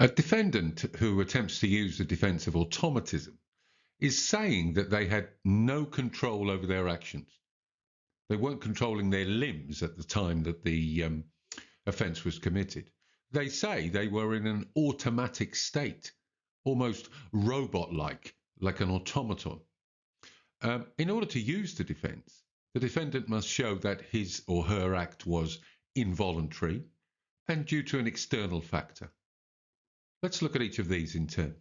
A defendant who attempts to use the defence of automatism is saying that they had no control over their actions. They weren't controlling their limbs at the time that the offence was committed. They say they were in an automatic state, almost robot-like, like an automaton. In order to use the defence, the defendant must show that his or her act was involuntary and due to an external factor. Let's look at each of these in turn.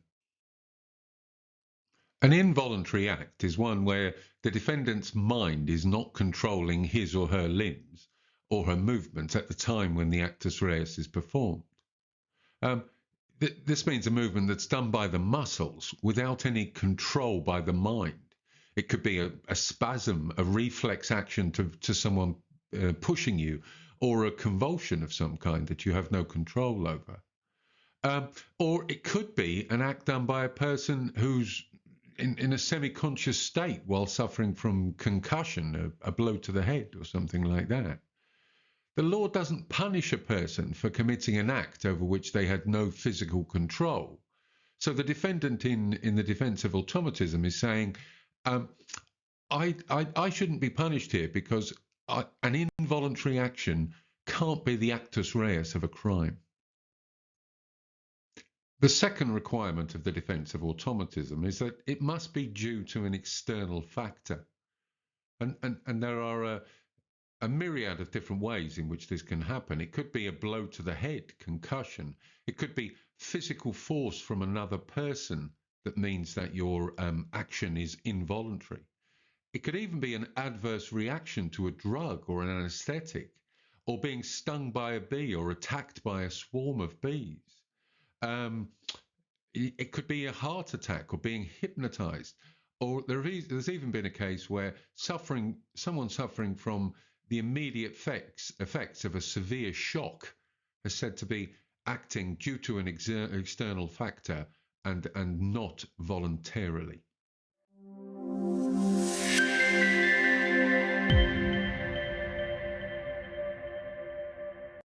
An involuntary act is one where the defendant's mind is not controlling his or her limbs or her movements at the time when the actus reus is performed. This means a movement that's done by the muscles without any control by the mind. It could be a spasm, a reflex action to someone pushing you, or a convulsion of some kind that you have no control over. Or it could be an act done by a person who's in a semi-conscious state while suffering from concussion, a blow to the head or something like that. The law doesn't punish a person for committing an act over which they had no physical control. So the defendant in the defence of automatism is saying, I shouldn't be punished here because an involuntary action can't be the actus reus of a crime. The second requirement of the defence of automatism is that it must be due to an external factor. And there are a myriad of different ways in which this can happen. It could be a blow to the head, concussion. It could be physical force from another person that means that your action is involuntary. It could even be an adverse reaction to a drug or an anesthetic, or being stung by a bee or attacked by a swarm of bees. It could be a heart attack or being hypnotized, or there's even been a case where someone suffering from the immediate effects of a severe shock is said to be acting due to an external factor and not voluntarily.